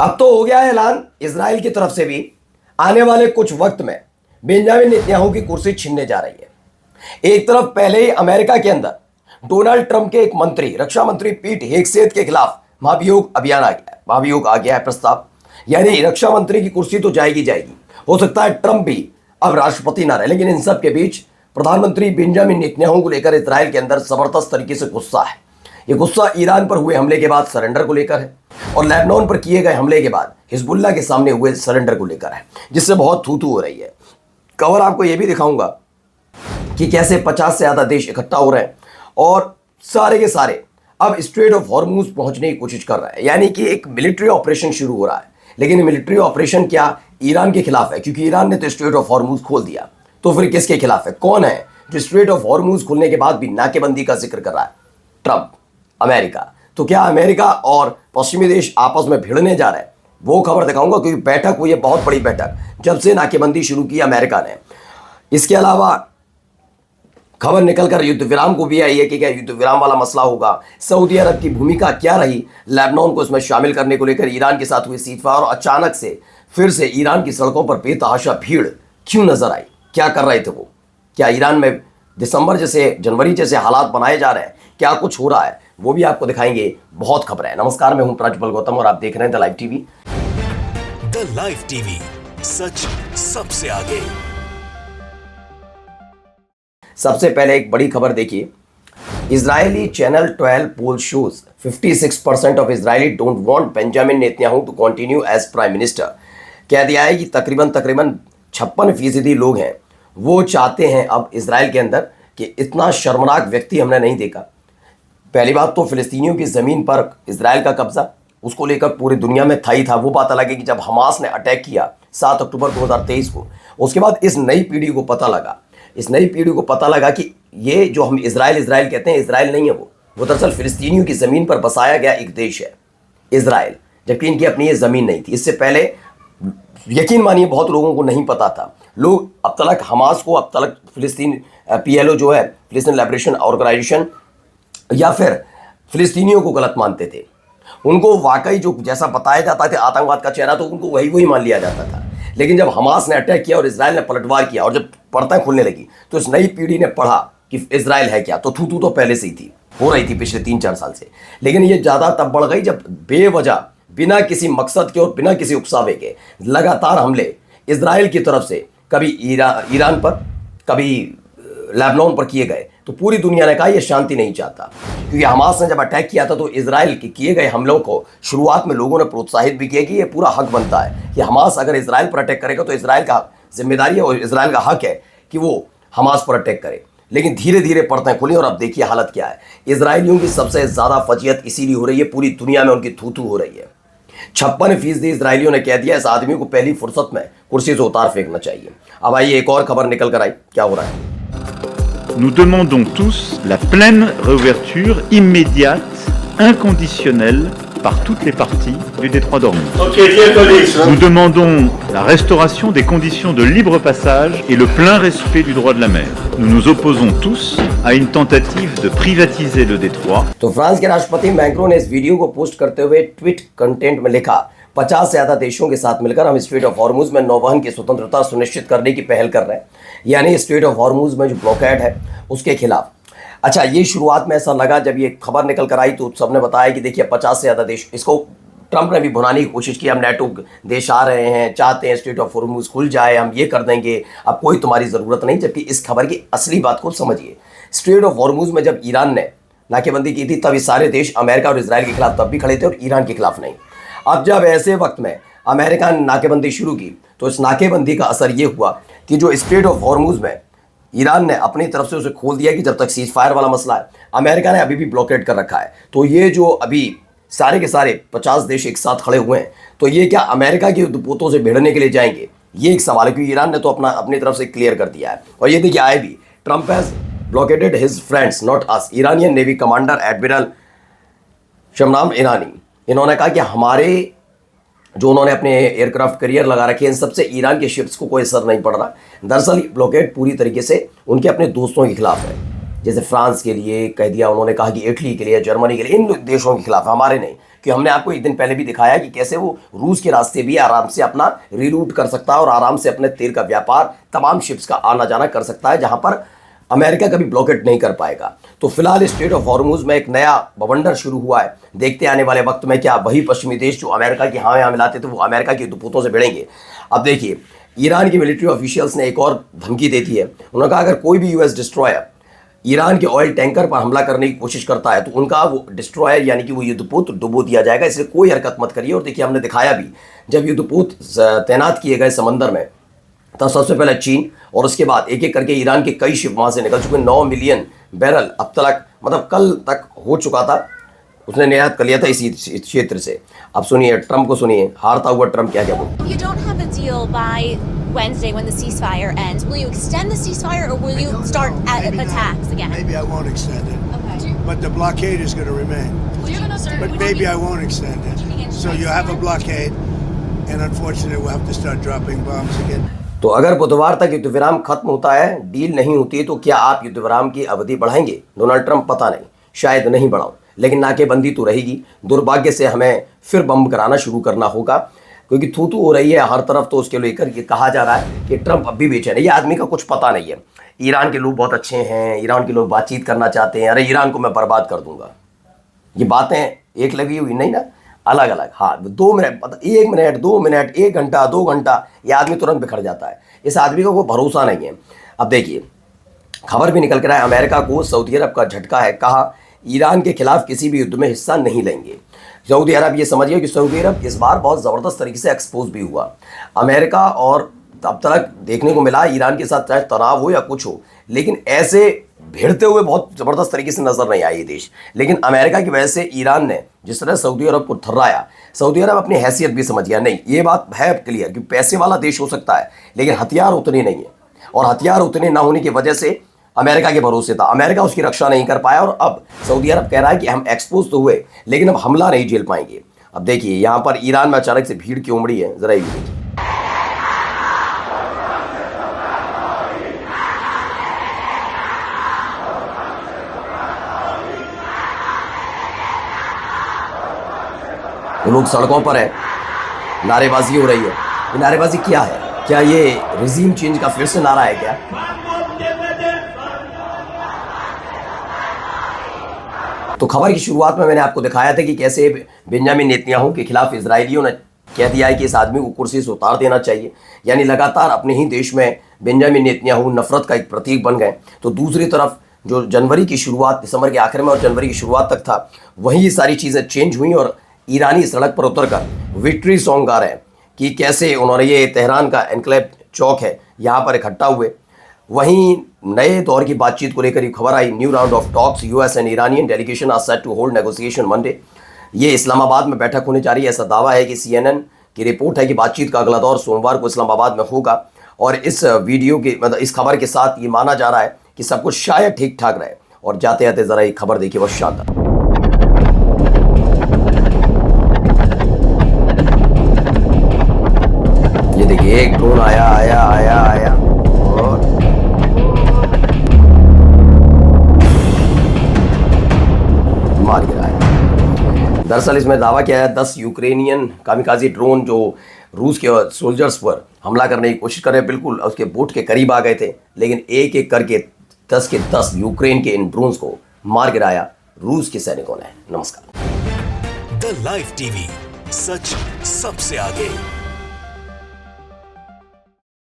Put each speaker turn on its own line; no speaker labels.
अब तो हो गया है ऐलान इजराइल की तरफ से भी, आने वाले कुछ वक्त में बेंजामिन नेतन्याहू की कुर्सी छीनने जा रही है। एक तरफ पहले ही अमेरिका के अंदर डोनाल्ड ट्रंप के एक मंत्री, रक्षा मंत्री पीट हेगसेथ के खिलाफ महाभियोग अभियान आ गया है, महाभियोग आ गया है प्रस्ताव, यानी रक्षा मंत्री की कुर्सी तो जाएगी जाएगी। हो सकता है ट्रंप भी अब राष्ट्रपति ना रहे, लेकिन इन सब के बीच प्रधानमंत्री बेंजामिन नेतन्याहू को लेकर इजराइल के अंदर जबरदस्त तरीके से गुस्सा है। ये गुस्सा ईरान पर हुए हमले के बाद सरेंडर को लेकर है और लेबनान पर किए गए हमले के बाद हिजबुल्लाह के सामने हुए सरेंडर को लेकर है, जिससे बहुत थू-थू हो रही है। कवर आपको यह भी दिखाऊंगा कि कैसे 50 से ज्यादा देश इकट्ठा हो रहे हैं और सारे के सारे अब स्ट्रेट ऑफ हॉर्मुज पहुंचने की कोशिश कर रहे हैं, यानी कि एक मिलिट्री ऑपरेशन शुरू हो रहा है। लेकिन मिलिट्री ऑपरेशन क्या ईरान के खिलाफ है, क्योंकि ईरान ने तो स्ट्रेट ऑफ हॉर्मुज खोल दिया, तो फिर किसके खिलाफ है? कौन है जो स्ट्रेट ऑफ हॉर्मुज खोलने के बाद भी नाकेबंदी का जिक्र कर रहा है? Trump, America. तो क्या अमेरिका और पश्चिमी देश आपस में भिड़ने जा रहे हैं? वो खबर दिखाऊंगा, क्योंकि बैठक हुई है, बहुत बड़ी बैठक, जब से नाकेबंदी शुरू की अमेरिका ने। इसके अलावा खबर निकलकर युद्ध विराम को भी आई है कि क्या युद्ध विराम वाला मसला होगा, सऊदी अरब की भूमिका क्या रही लेबनान को इसमें शामिल करने को लेकर, ईरान के साथ हुई सीजफायर और अचानक से फिर से ईरान की सड़कों पर बेतहाशा भीड़ क्यों नजर आई, क्या कर रहे थे वो? क्या ईरान में दिसंबर जैसे, जनवरी जैसे हालात बनाए जा रहे हैं? क्या कुछ हो रहा है वो भी आपको दिखाएंगे। बहुत खबर है। नमस्कार, मैं हूं प्रज्वल गौतम और आप देख रहे हैं the live TV.
The live TV, सच सबसे आगे।
सबसे पहले एक बड़ी खबर देखिए। Israeli channel 12 poll shows 56% of Israeli don't want Benjamin Netanyahu to continue as prime minister. कह दिया है कि तकरीबन 56% लोग हैं वो चाहते हैं अब इजराइल के अंदर कि इतना शर्मनाक व्यक्ति हमने नहीं देखा। पहली बात तो फिलिस्तीनियों की ज़मीन पर इजराइल का कब्जा, उसको लेकर पूरी दुनिया में था ही था। वो बात अलग है कि जब हमास ने अटैक किया 7 अक्टूबर 2023 को, उसके बाद इस नई पीढ़ी को पता लगा कि ये जो हम इजराइल कहते हैं, इजराइल नहीं है वो दरअसल फिलिस्तीनियों की ज़मीन पर बसाया गया एक देश है इजराइल, जबकि इनकी अपनी ये ज़मीन नहीं थी। इससे पहले यकीन मानिए बहुत लोगों को नहीं पता था। लोग अब तक हमास को, अब तक फिलिस्तीन PLO जो है, फिलिस्तीन लिबरेशन ऑर्गेनाइजेशन, या फिर फिलिस्तीनियों को गलत मानते थे। उनको वाकई जो जैसा बताया जाता था आतंकवाद का चेहरा, तो उनको वही मान लिया जाता था। लेकिन जब हमास ने अटैक किया और इजराइल ने पलटवार किया और जब पर्दाएं खुलने लगी, तो इस नई पीढ़ी ने पढ़ा कि इजराइल है क्या। तो थू तो पहले से ही थी, हो रही थी पिछले 3-4 साल से, लेकिन ये ज़्यादा तब बढ़ गई जब बेवजह, बिना किसी मकसद के और बिना किसी उकसावे के लगातार हमले इजराइल की तरफ से कभी ईरान पर, कभी लेबनान पर किए गए। तो पूरी दुनिया ने कहा ये शांति नहीं चाहता, क्योंकि हमास ने जब अटैक किया था तो इजराइल के किए गए हमलों को शुरुआत में लोगों ने प्रोत्साहित भी किया कि ये पूरा हक बनता है कि हमास अगर इजराइल पर अटैक करेगा तो इजराइल का जिम्मेदारी है और इजराइल का हक है कि वो हमास पर अटैक करे। लेकिन धीरे धीरे पर्दाएं खुली और अब देखिए हालत क्या है। इजरायलियों की सबसे ज़्यादा फजीयत इसीलिए हो रही है, पूरी दुनिया में उनकी थू हो रही है। 56% इजरायलियों ने कह दिया इस आदमी को पहली फुर्सत में कुर्सी से उतार फेंकना चाहिए। अब आइए एक और खबर निकल कर आई, क्या हो रहा है।
Nous demandons tous la pleine réouverture immédiate, inconditionnelle, par toutes les parties du détroit d'Ormuz. Nous demandons la restauration des conditions de libre passage et le plein respect du droit de la mer. Nous nous opposons tous à une tentative de privatiser le détroit.
तो France के राष्ट्रपति Macron ने इस video को post करते हुए tweet content में लिखा, 50 से ज़्यादा देशों के साथ मिलकर हम स्ट्रेट ऑफ हॉर्मुज में नौवहन की स्वतंत्रता सुनिश्चित करने की पहल कर रहे हैं, यानी स्ट्रेट ऑफ हॉर्मुज में जो ब्लॉकेड है उसके खिलाफ। अच्छा, ये शुरुआत में ऐसा लगा जब ये खबर निकल कर आई तो सबने बताया कि देखिए 50 से ज़्यादा देश, इसको ट्रंप ने भी भुनाने की कोशिश की, हम नेटो देश आ रहे हैं, चाहते हैं स्ट्रेट ऑफ हॉर्मुज खुल जाए, हम ये कर देंगे, अब कोई तुम्हारी ज़रूरत नहीं। जबकि इस खबर की असली बात को समझिए। स्ट्रेट ऑफ हॉर्मुज में जब ईरान ने नाकेबंदी की थी तब ये सारे देश अमेरिका और इजराइल के खिलाफ तब भी खड़े थे और ईरान के खिलाफ नहीं। अब जब ऐसे वक्त में अमेरिका ने नाकेबंदी शुरू की तो इस नाकेबंदी का असर ये हुआ कि जो स्ट्रेट ऑफ हॉर्मुज में ईरान ने अपनी तरफ से उसे खोल दिया कि जब तक सीज फायर वाला मसला है, अमेरिका ने अभी भी ब्लॉकेड कर रखा है। तो ये जो अभी सारे के सारे 50 देश एक साथ खड़े हुए हैं, तो ये क्या अमेरिका के युद्धपोतों से भिड़ने के लिए जाएंगे? ये एक सवाल है, क्योंकि ईरान ने तो अपनी तरफ से क्लियर कर दिया है। और ये देखिए आए भी, Trump has blockaded his friends not us. Iranian navy commander admiral शमनाम ईरानी, इन्होंने कहा कि हमारे जो उन्होंने अपने एयरक्राफ्ट करियर लगा रखे हैं, इन सबसे ईरान के शिप्स को कोई असर नहीं पड़ रहा। दरअसल ब्लॉकेड पूरी तरीके से उनके अपने दोस्तों के खिलाफ है, जैसे फ्रांस के लिए कह दिया उन्होंने, कहा कि इटली के लिए, जर्मनी के लिए, इन देशों के खिलाफ, हमारे नहीं। कि हमने आपको एक दिन पहले भी दिखाया कि कैसे वो रूस के रास्ते भी आराम से अपना रीरूट कर सकता है और आराम से अपने तेल का व्यापार, तमाम शिप्स का आना जाना कर सकता है, जहां पर अमेरिका कभी ब्लॉकेट नहीं कर पाएगा। तो फिलहाल स्ट्रेट ऑफ हॉर्मुज में एक नया बवंडर शुरू हुआ है। देखते आने वाले वक्त में क्या वही पश्चिमी देश जो अमेरिका की हाँ यहाँ मिलाते थे वो अमेरिका की दुपोतों से भिड़ेंगे। अब देखिए, ईरान की मिलिट्री ऑफिशियल्स ने एक और धमकी दे दी है। उन्होंने कहा अगर कोई भी यूएस डिस्ट्रॉयर ईरान के ऑयल टैंकर पर हमला करने की कोशिश करता है तो उनका वो डिस्ट्रॉयर यानी कि वो युद्धपोत डुबो दिया जाएगा, इसलिए कोई हरकत मत करिए। और देखिए, हमने दिखाया भी जब युद्धपोत तैनात किए गए समंदर में, तब सबसे पहले चीन और उसके बाद एक एक करके ईरान के कई शिप वहाँ से निकल चुके। 9 मिलियन बैरल अब तक, मतलब कल तक हो चुका था, उसने निर्यात कर लिया था इसी क्षेत्र से। अब सुनिए ट्रम्प को, सुनिए हारता हुआ ट्रम्प क्या क्या बोलता है।
You don't have a deal by Wednesday when the ceasefire ends. Will you extend the ceasefire or will you start attacks again?
Maybe I won't extend it.
Okay.
But the blockade is going to remain. But maybe I won't extend it. So you have a blockade, and unfortunately we'll have to start dropping bombs again.
तो अगर बुधवार तक युद्ध विराम खत्म होता है, deal नहीं होती, तो क्या आप युद्ध विराम की अवधि बढ़ाएंगे? डोनाल्ड ट्रंप पता नहीं, शायद नहीं बढ़ाऊं, लेकिन नाकेबंदी तो रहेगी। दुर्भाग्य से हमें फिर बम कराना शुरू करना होगा, क्योंकि थू हो रही है हर तरफ। तो उसके लेकर ये कहा जा रहा है कि ट्रंप अब भी बेचैन है। ये आदमी का कुछ पता नहीं है। ईरान के लोग बहुत अच्छे हैं, ईरान के लोग बातचीत करना चाहते हैं, अरे ईरान को मैं बर्बाद कर दूंगा। ये बातें एक लगी हुई नहीं ना, अलग अलग। हाँ, 2 मिनट, 1 मिनट, 2 मिनट, 1 घंटा, 2 घंटा, ये आदमी तुरंत बिखर जाता है। इस आदमी को कोई भरोसा नहीं है। अब देखिए, खबर भी निकल कर आया, अमेरिका को सऊदी अरब का झटका है। कहा ईरान के खिलाफ किसी भी युद्ध में हिस्सा नहीं लेंगे। सऊदी अरब, ये समझिए कि सऊदी अरब इस बार बहुत ज़बरदस्त तरीके से एक्सपोज भी हुआ। अमेरिका और अब तक देखने को मिला ईरान के साथ चाहे तनाव हो या कुछ हो, लेकिन ऐसे भिड़ते हुए बहुत ज़बरदस्त तरीके से नज़र नहीं आए ये देश। लेकिन अमेरिका की वजह से ईरान ने जिस तरह सऊदी अरब को थर्राया, सऊदी अरब अपनी हैसियत भी समझ गया। नहीं, ये बात है क्लियर कि पैसे वाला देश हो सकता है, लेकिन हथियार उतने नहीं है, और हथियार उतने ना होने की वजह से अमेरिका के भरोसे था। अमेरिका उसकी रक्षा नहीं कर पाया, और अब सऊदी अरब कह रहा है कि हम एक्सपोज तो हुए, लेकिन अब हमला नहीं झेल पाएंगे। अब देखिए यहाँ पर ईरान में अचानक से भीड़ क्यों उमड़ी है, जरा ये देखिए। लोग सड़कों पर है, नारेबाजी हो रही है। ये नारेबाजी क्या है? क्या ये रिजीम चेंज का फिर से नारा है क्या? तो खबर की शुरुआत में मैंने आपको दिखाया था कि कैसे बेंजामिन नेतन्याहू के खिलाफ इजरायलियों ने कह दिया है कि इस आदमी को कुर्सी से उतार देना चाहिए। यानी लगातार अपने ही देश में बेंजामिन नेतन्याहू नफरत का एक प्रतीक बन गए। तो दूसरी तरफ जो जनवरी की शुरुआत, दिसंबर के आखिर में और जनवरी की शुरुआत तक था, वहीं ये सारी चीज़ें चेंज हुई और ईरानी सड़क पर उतरकर विक्ट्री सॉन्ग गा रहे हैं कि कैसे उन्होंने, ये तेहरान का एनक्लेव चौक है, यहाँ पर इकट्ठा हुए। वहीं नए दौर की बातचीत को लेकर ये खबर आई, new round of talks, US and Iranian delegation are set to hold negotiation Monday. ये इस्लामाबाद में बैठक होने जा रही है, ऐसा दावा है कि CNN की रिपोर्ट है कि बातचीत का अगला दौर सोमवार को इस्लामाबाद में होगा। और इस वीडियो के, मतलब इस खबर के साथ ये माना जा रहा है कि सब कुछ शायद ठीक ठाक रहे। और जाते जाते ज़रा ये खबर देखिए, बहुत शानदार। ये देखिए, एक ड्रोन आया और मार गिरा है। दरअसल इसमें दावा किया है 10 यूक्रेनियन कामिकाजी ड्रोन जो रूस के सोल्जर्स पर हमला करने की कोशिश कर रहे हैं, बिल्कुल उसके बोट के करीब आ गए थे, लेकिन एक एक करके 10 के 10 यूक्रेन के इन ड्रोन्स को मार गिराया रूस के सैनिकों ने। नमस्कार।
द लाइव टीवी, सच सबसे आगे।